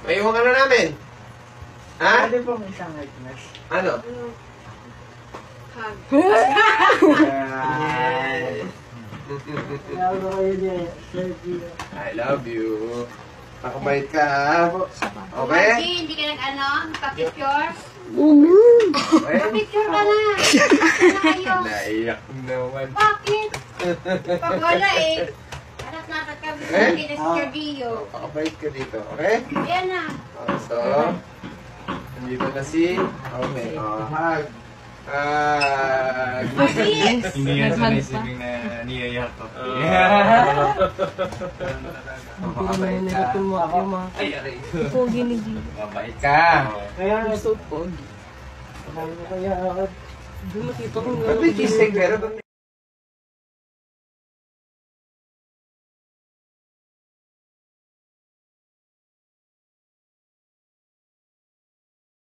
Maiwan ka na namin. Ha? Pwede pong isang witness. Ano? Hug. Lalo kayo niya, Sergio. I love you. Makabait ka, ha? Okay? Marky, hindi ka nag-ano? Pa-picture? Okay? Pa-picture ka na. Ano kayo? Naiyak naman. Bakit? Pag wala eh. Anak natat ka kina si Sergio. Makabait ka dito, okay? Ayan na. So, nandito na si... Okay, hug. Hug. Marky! Hindi yan sa naisipin na niyayak ako. Makabait ka. Ay, aray. Pogi ni Gio. Mabait ka. Kaya nasuot po. Kaya Doon nakita ko Ba't may cheesecake meron?